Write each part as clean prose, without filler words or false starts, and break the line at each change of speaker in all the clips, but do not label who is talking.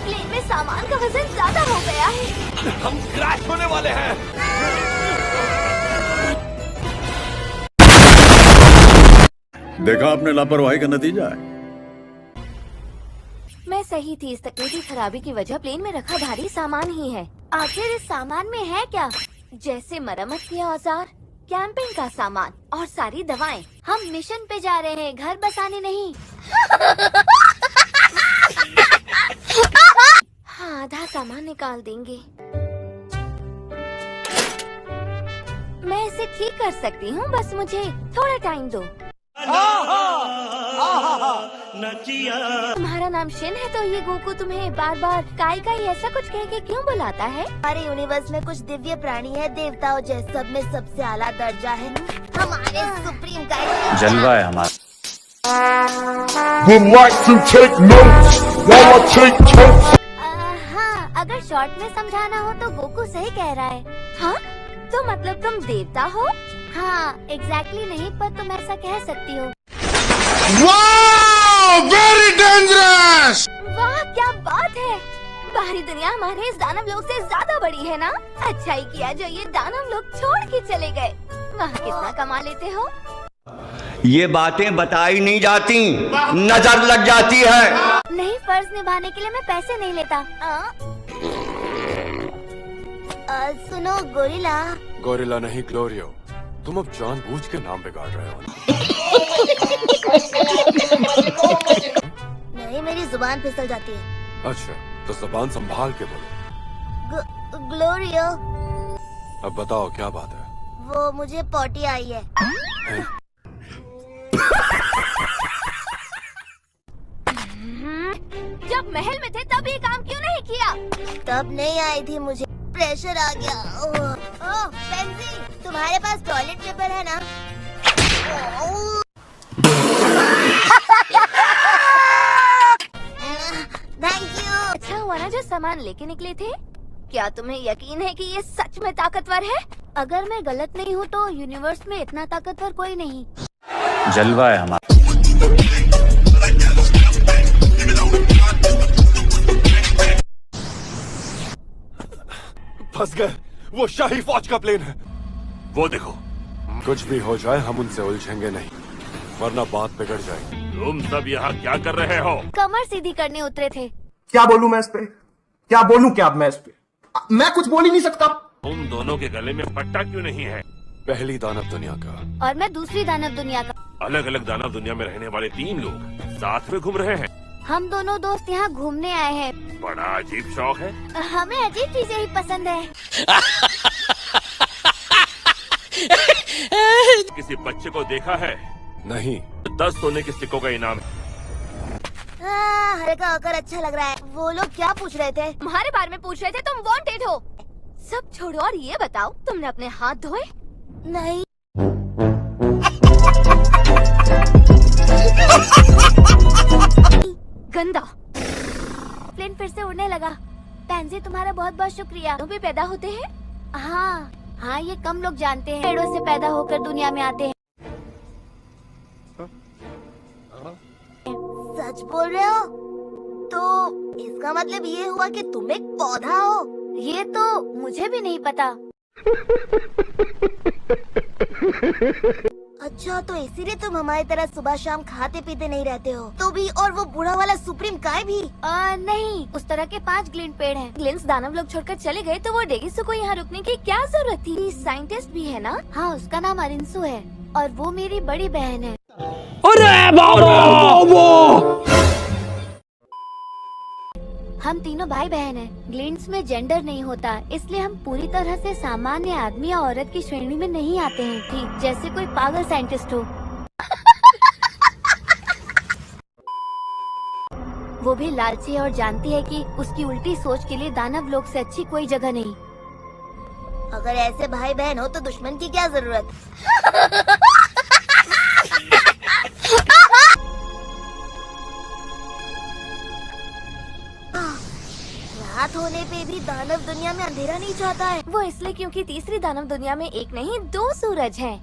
Plane में सामान का वजन ज्यादा हो गया है।
हम क्रैश होने वाले हैं।
देखा आपने लापरवाही का नतीजा है।
मैं सही थी, इस तकनीकी खराबी की वजह प्लेन में रखा भारी सामान ही है। आखिर इस सामान में है क्या? जैसे मरम्मत के औजार, कैंपिंग का सामान और सारी दवाएं। हम मिशन पे जा रहे हैं, घर बसाने नहीं। हाँ, आधा सामान निकाल देंगे। मैं इसे ठीक कर सकती हूँ, बस मुझे थोड़ा टाइम दो। तुम्हारा नाम शिन है तो ये गोकू तुम्हें बार बार काई ऐसा कुछ कह के क्यों बुलाता है?
हमारे यूनिवर्स में कुछ दिव्य प्राणी है, देवताओं जैसे, सब में सबसे आला दर्जा है हमारे सुप्रीम गाइड।
जलवा है हमारा।
Would like to take notes while I take totes.
हाँ, अगर शॉर्ट में समझाना हो तो गोकू सही कह रहा है। हाँ, तो मतलब तुम देवता हो? हाँ, एग्जैक्टली नहीं, पर तुम ऐसा कह सकती हो।
Wow! Very dangerous!
वाह, क्या बात है! बाहरी दुनिया हमारे इस दानव लोग से ज्यादा बड़ी है ना? अच्छा ही किया जो ये दानव लोग छोड़ के चले गए। वहाँ कितना कमा लेते हो?
ये बातें बताई नहीं जाती, नजर लग जाती है।
नहीं, फर्ज निभाने के लिए मैं पैसे नहीं लेता।
सुनो गोरिल्ला।
गोरिल्ला नहीं, ग्लोरियो। तुम अब जानबूझ के नाम बिगाड़ रहे हो।
नहीं, मेरी जुबान फिसल जाती है।
अच्छा, तो जबान संभाल के बोलो।
ग्लोरियो।
अब बताओ क्या बात है?
वो मुझे पॉटी आई है।
जब महल में थे तब ये काम क्यों नहीं किया?
तब नहीं आई थी, मुझे प्रेशर आ गया। ओह पेंजी, तुम्हारे पास टॉयलेट पेपर है ना? Thank you.
अच्छा हुआ ना जो सामान लेके निकले थे। क्या तुम्हें यकीन है कि ये सच में ताकतवर है? अगर मैं गलत नहीं हूँ तो यूनिवर्स में इतना ताकतवर कोई नहीं।
जलवा है हमारा।
फंस गए, वो शाही फौज का प्लेन है। वो देखो, कुछ भी हो जाए हम उनसे उलझेंगे नहीं, वरना बात बिगड़ जाएगी। तुम सब यहाँ क्या कर रहे हो?
कमर सीधी करने उतरे थे।
क्या बोलूं मैं इस पे? क्या बोलूं क्या मैं इस पे? मैं कुछ बोल ही नहीं सकता।
तुम दोनों के गले में पट्टा क्यों नहीं है? पहली दानव दुनिया का
और मैं दूसरी दानव दुनिया का।
अलग अलग दानव दुनिया में रहने वाले 3 लोग साथ में घूम रहे हैं।
हम दोनों दोस्त यहाँ घूमने आए हैं।
बड़ा अजीब शौक है।
हमें अजीब चीजें ही पसंद है।
किसी बच्चे को देखा है? नहीं। 10 सोने के सिक्कों का इनाम है।
हल्का होकर अच्छा लग रहा है। वो लोग क्या पूछ रहे थे?
तुम्हारे बारे में पूछ रहे थे, तुम वांटेड हो। सब छोड़ो और ये बताओ, तुमने अपने हाथ धोए?
नहीं।
गंदा। प्लेन फिर से उड़ने लगा। पेंजी, तुम्हारा बहुत बहुत शुक्रिया। तुम भी पैदा होते हैं? हाँ हाँ, ये कम लोग जानते हैं। पेड़ों से पैदा होकर दुनिया में आते हैं।
सच बोल रहे हो? तो इसका मतलब ये हुआ कि तुम एक पौधा हो?
ये तो मुझे भी नहीं पता।
अच्छा, तो इसीलिए तुम हमारी तरह सुबह शाम खाते पीते नहीं रहते हो? तो भी, और वो बूढ़ा वाला सुप्रीम काय भी?
नहीं, उस तरह के 5 ग्लिंट पेड़ हैं। ग्लिंट्स दानव लोग छोड़कर चले गए तो वो डेगिसु को यहाँ रुकने की क्या जरूरत थी? साइंटिस्ट भी है ना? हाँ, उसका नाम अरिंसु है और वो मेरी बड़ी बहन है।
अरे बाबा!
हम तीनों भाई बहन हैं। ग्लिंट्स में जेंडर नहीं होता, इसलिए हम पूरी तरह से सामान्य आदमी या औरत की श्रेणी में नहीं आते हैं। ठीक जैसे कोई पागल साइंटिस्ट हो। वो भी लालची और जानती है कि उसकी उल्टी सोच के लिए दानव लोग से अच्छी कोई जगह नहीं।
अगर ऐसे भाई बहन हो तो दुश्मन की क्या जरूरत? रात होने पे भी दानव दुनिया में अंधेरा नहीं चाहता है।
वो इसलिए क्योंकि तीसरी दानव दुनिया में एक नहीं 2 सूरज हैं।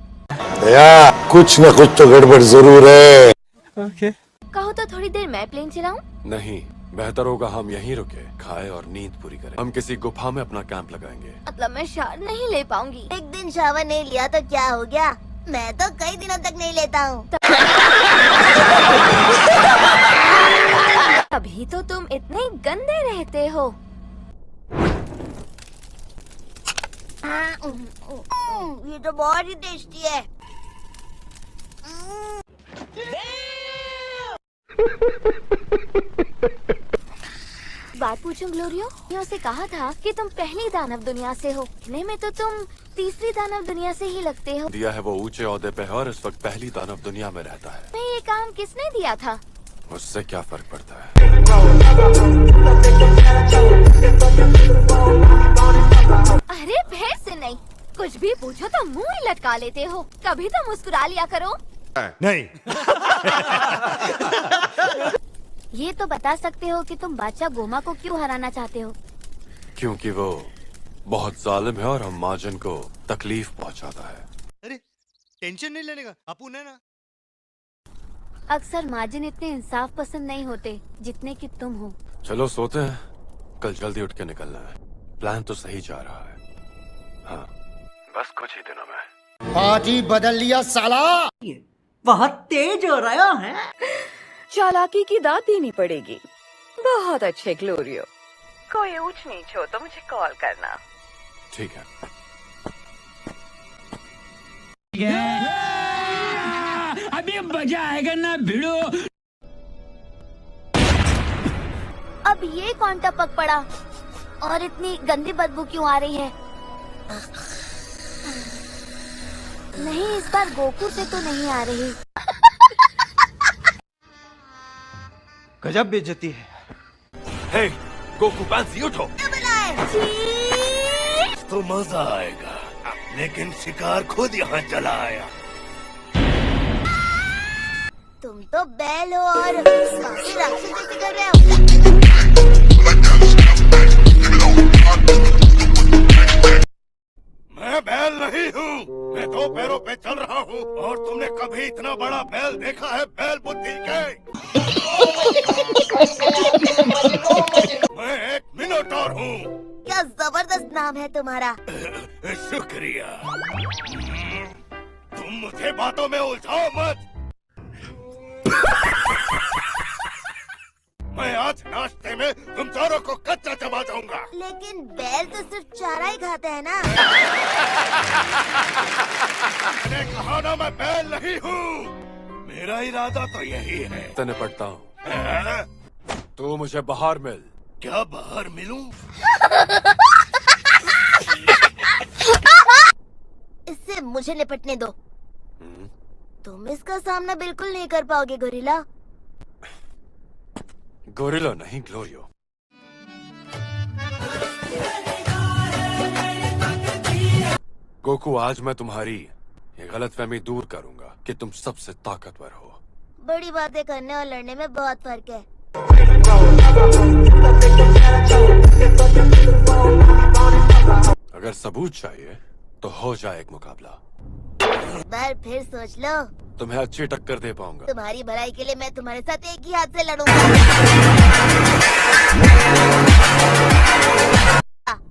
भैया कुछ न कुछ तो गड़बड़ जरूर है।
कहो तो थोड़ी देर मैं प्लेन चलाऊं?
नहीं, बेहतर होगा हम यहीं रुके, खाए और नींद पूरी करें। हम किसी गुफा में अपना कैंप लगाएंगे।
मतलब मैं शावर नहीं ले पाऊंगी।
एक दिन शावर नहीं लिया तो क्या हो गया? मैं तो कई दिनों तक नहीं लेता हूँ।
अभी तो तुम इतने गंदे रहते हो।
ये तो बहुत ही टेस्टी है।
बात पूछूं ग्लोरियो? से कहा था कि तुम पहली दानव दुनिया से हो। दिखने में तो तुम तीसरी दानव दुनिया से ही लगते हो।
दिया है वो ऊंचे ओहदे पे है और इस वक्त पहली दानव दुनिया में रहता है।
मैं ये काम किसने दिया था?
उससे क्या फर्क पड़ता है?
अरे भैर से नहीं, कुछ भी पूछो तो मुंह ही लटका लेते हो। कभी तो मुस्कुरा लिया करो।
नहीं।
ये तो बता सकते हो कि तुम बादशाह गोमा को क्यों हराना चाहते हो?
क्योंकि वो बहुत जालिम है और हम माजन को तकलीफ पहुंचाता है।
अरे टेंशन नहीं लेने का, अपुन है ना।
अक्सर माजिन इतने इंसाफ पसंद नहीं होते जितने कि तुम हो।
चलो सोते हैं, कल जल्दी उठ के निकलना है। प्लान तो सही जा रहा है। हाँ, बस कुछ ही दिनों में।
पार्टी बदल लिया साला।
बहुत तेज हो रहा है।
चालाकी की दाद देनी पड़ेगी। बहुत अच्छे ग्लोरियो। कोई ऊंच नीच हो तो मुझे कॉल करना।
ठीक है।
अभी मजा आएगा ना भिड़ो।
अब ये कौन टपक पड़ा और इतनी गंदी बदबू क्यों आ रही है? नहीं, इस बार गोकू से तो नहीं आ रही।
गजब बेइज्जती है।
हे, गोकू पैंसी उठो।
तो मजा आएगा, लेकिन शिकार खुद यहाँ चला आया।
तुम तो बैल हो और बाकी राक्षस जैसे कर रहे हो।
मैं बैल नहीं हूँ, मैं दो पैरों पे चल रहा हूँ। और तुमने कभी इतना बड़ा बैल देखा है? बैल बुद्धि के। मैं एक मिनोटॉर हूँ।
क्या जबरदस्त नाम है तुम्हारा।
शुक्रिया। तुम मुझे बातों में उलझाओ मत। मैं आज नाश्ते में तुम चारों को कच्चा चबा जाऊंगा।
लेकिन बैल तो सिर्फ चारा ही खाते हैं ना।
मैंने कहा ना मैं बैल नहीं हूँ। मेरा इरादा तो यही है।
तो निपटता हूँ। तू मुझे बाहर मिल।
क्या बाहर मिलूं?
इससे मुझे निपटने दो। तुम इसका सामना बिल्कुल नहीं कर पाओगे गोरिल्ला।
गोरिल्ला नहीं, ग्लोरियो। गोकू, आज मैं तुम्हारी ये गलतफहमी दूर करूंगा कि तुम सबसे ताकतवर हो।
बड़ी बातें करने और लड़ने में बहुत फर्क है।
अगर सबूत चाहिए तो हो जाए एक मुकाबला।
एक बार फिर सोच लो।
तुम्हें अच्छी टक्कर दे पाऊंगा।
तुम्हारी भलाई के लिए मैं तुम्हारे साथ एक ही हाथ से लड़ूंगा।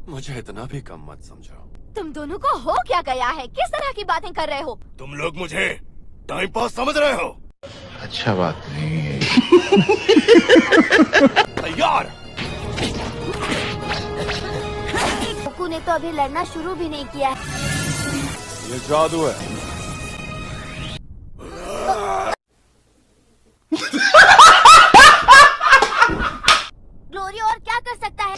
मुझे इतना भी कम मत समझो।
तुम दोनों को हो क्या गया है? किस तरह की बातें कर रहे हो?
तुम लोग मुझे टाइम पास समझ रहे हो?
अच्छा बात नहीं है।
तैयार।
गोकू ने तो अभी लड़ना शुरू भी नहीं किया है।
ये जादू है।
ग्लोरियो और क्या कर सकता है?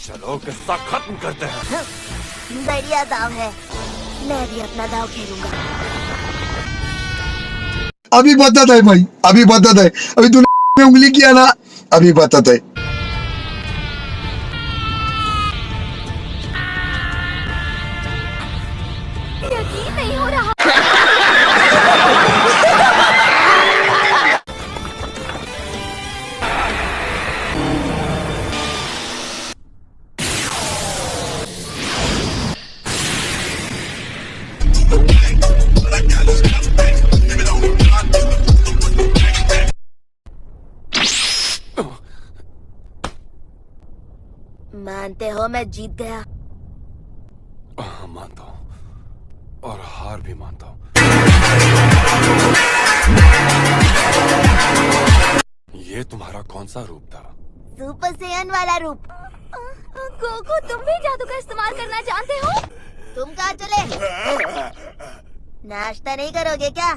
चलो किस्सा खत्म करते हैं।
बढ़िया दाव है। मैं भी अपना दाव खेलूंगा।
अभी बदत है भाई, अभी बदत है। अभी तूने में उंगली किया ना, अभी बदत है।
यकीन नहीं हो रहा।
जानते हो मैं जीत गया।
मानता हूँ और हार भी मानता हूँ। ये तुम्हारा कौन सा रूप था?
सुपर सैयन वाला रूप।
गोकू, तुम भी जादू का इस्तेमाल करना जानते हो?
तुम कहाँ चले? नाश्ता नहीं करोगे क्या?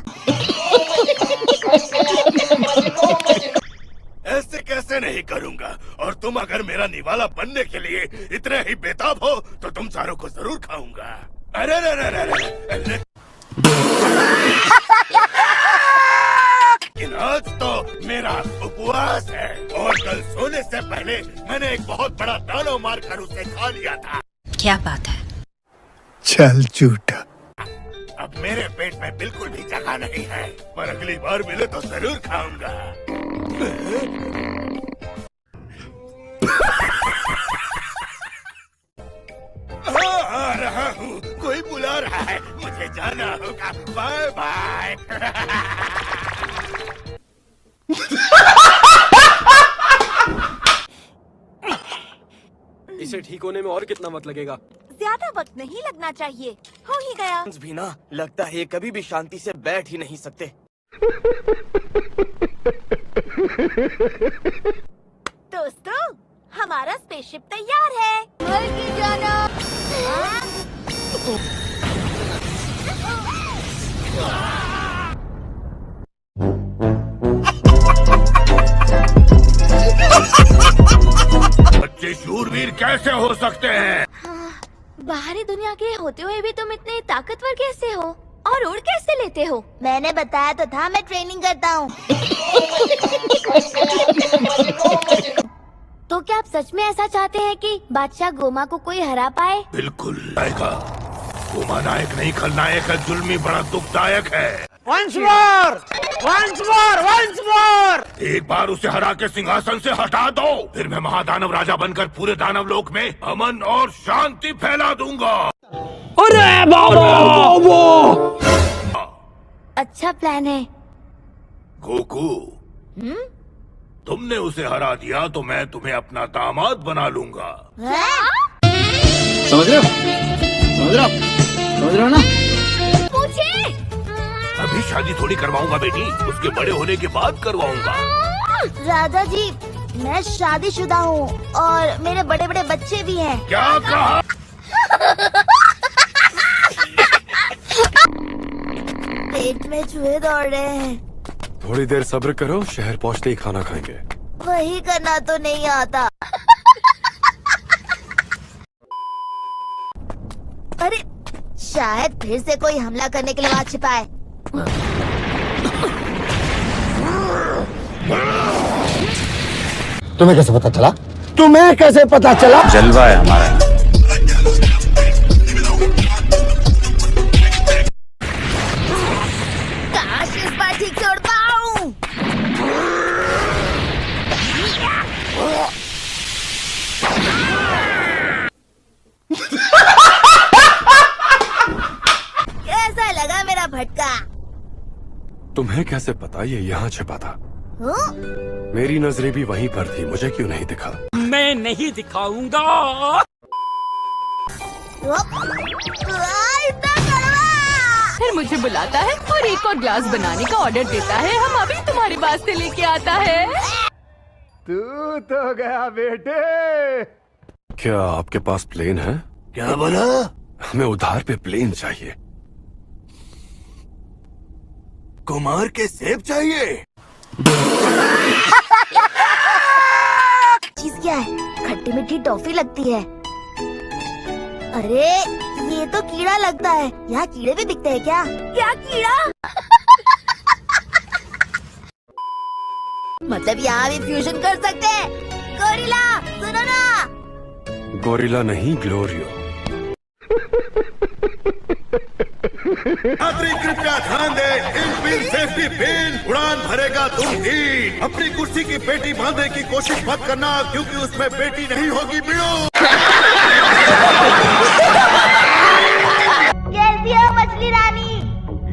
ऐसे कैसे नहीं करूँगा, और तुम अगर मेरा निवाला बनने के लिए इतने ही बेताब हो तो तुम सारों को जरूर खाऊंगा। अरे रे रे रे रे। लेकिन आज तो मेरा उपवास है, और कल सोने से पहले मैंने एक बहुत बड़ा दानव मारकर उसे खा लिया था।
क्या बात है?
चल झूठा।
अब मेरे पेट में बिल्कुल भी जगह नहीं है, पर अगली बार मिले तो जरूर खाऊंगा। आ रहा हूँ, कोई बुला रहा है, मुझे जाना होगा। Bye bye.
इसे ठीक होने में और कितना वक्त लगेगा?
ज्यादा वक्त नहीं लगना चाहिए, हो ही गया।
भी ना, लगता है ये कभी भी शांति से बैठ ही नहीं सकते।
दोस्तों, हमारा स्पेसशिप तैयार है। मल्की जाना।
बच्चे शूरवीर कैसे हो सकते हैं?
बाहरी दुनिया के होते हुए भी तुम इतने ताकतवर कैसे हो और उड़ कैसे लेते हो?
मैंने बताया तो था मैं ट्रेनिंग करता हूँ।
तो क्या आप सच में ऐसा चाहते हैं कि बादशाह गोमा को कोई हरा पाए?
बिल्कुल आएगा। गोमा नायक नहीं, खलनायक है। जुल्मी बड़ा दुखदायक है।
Once more! Once more! Once more!
एक बार उसे हरा के सिंहासन से हटा दो, फिर मैं महादानव राजा बनकर पूरे दानव लोक में अमन और शांति फैला दूंगा।
अरे बाबा!
अच्छा प्लान है।
गोकू, तुमने उसे हरा दिया तो मैं तुम्हें अपना दामाद बना लूंगा।
समझ रहे हो? समझ रहे हो? समझ रहे हो ना?
पूछे?
अभी शादी थोड़ी करवाऊंगा बेटी, उसके बड़े होने के बाद करवाऊंगा।
राजा जी, मैं शादीशुदा हूँ और मेरे बड़े बड़े बच्चे भी हैं।
क्या कहा?
पेट में चूहे दौड़ रहे हैं।
थोड़ी देर सब्र करो, शहर पहुंचते ही खाना खाएंगे।
वही करना तो नहीं आता। अरे शायद फिर से कोई हमला करने के लिए वहाँ छिपा है।
तुम्हें कैसे पता चला? तुम्हें कैसे पता चला?
जलवा है हमारा।
काश इस बार ठीक से उड़ पाऊं। कैसा लगा मेरा भटका?
तुम्हें कैसे पता ये यहाँ छिपा था? मेरी नजरें भी वहीं पर थी, मुझे क्यों नहीं दिखा?
मैं नहीं दिखाऊंगा।
फिर मुझे बुलाता है और एक और ग्लास बनाने का ऑर्डर देता है। हम अभी तुम्हारे वास्ते लेके आता है।
तू तो गया बेटे।
क्या आपके पास प्लेन है?
क्या बोला?
हमें उधार पे प्लेन चाहिए।
कुमार के सेब चाहिए?
चीज क्या है? खट्टी मीठी टॉफी लगती है। अरे ये तो कीड़ा लगता है। यहाँ कीड़े भी दिखते हैं क्या? क्या कीड़ा? मतलब यहाँ भी फ्यूजन कर सकते हैं? गोरिल्ला सुनो ना।
गोरिल्ला नहीं, ग्लोरियो।
यात्री कृपया ध्यान दे, इनबिल्ट सेफ्टी पिन उड़ान भरेगा 2 दिन। अपनी कुर्सी की पेटी बांधने की कोशिश मत करना, क्योंकि उसमें पेटी नहीं होगी। बिड़ो
कैसी हो मछली रानी?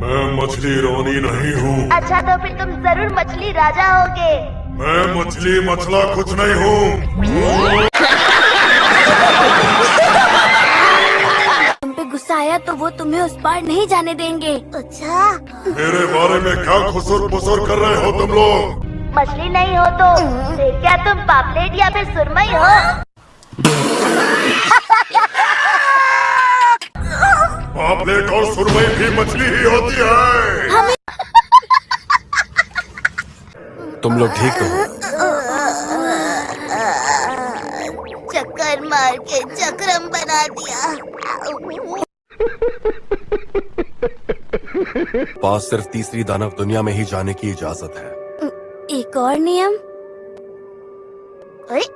मैं मछली रानी नहीं हूँ।
अच्छा तो फिर तुम जरूर मछली राजा होगे।
मैं मछली मछला कुछ नहीं हूँ।
आया तो वो तुम्हें उस पार नहीं जाने देंगे।
अच्छा,
मेरे बारे में क्या खुसुर पुसुर कर रहे हो तुम लोग?
मछली नहीं हो तो फिर क्या तुम पापलेट या फिर सुरमई हो?
पापलेट और सुरमई भी मछली ही होती है।
तुम लोग ठीक हो?
चक्कर मार के चक्रम बना दिया।
पास सिर्फ तीसरी दानव दुनिया में ही जाने की इजाजत है।
एक और नियम।
अरे,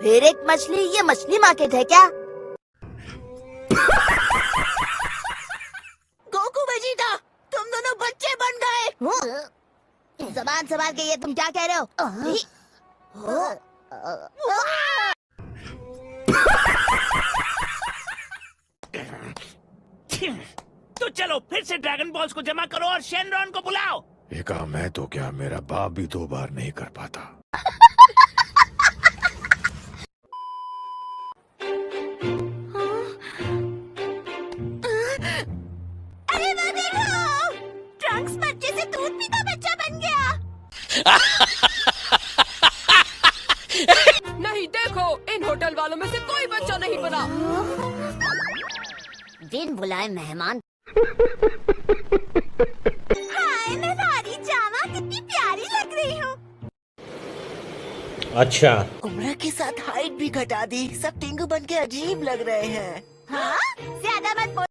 फिर एक मछली, ये मछली मार्केट है क्या? गोकू वेजिटा, तुम दोनों बच्चे बन गए। जबान संभाल के, ये तुम क्या कह रहे हो?
तो चलो फिर से ड्रैगन बॉल्स को जमा करो और शेनरॉन को बुलाओ।
ये काम मैं तो क्या, मेरा बाप भी 2 बार नहीं कर पाता।
अरे वो देखो, ट्रंक्स बच्चे से दूध पीता बच्चा बन गया।
नहीं, देखो इन होटल वालों में से कोई बच्चा नहीं बना।
बिन बुलाए मेहमान। हाय, मैं सारी जामा कितनी प्यारी लग रही हूँ।
अच्छा,
उम्र के साथ हाइट भी घटा दी, सब टिंगू बन के अजीब लग रहे हैं।
हाँ, ज्यादा मत बोल।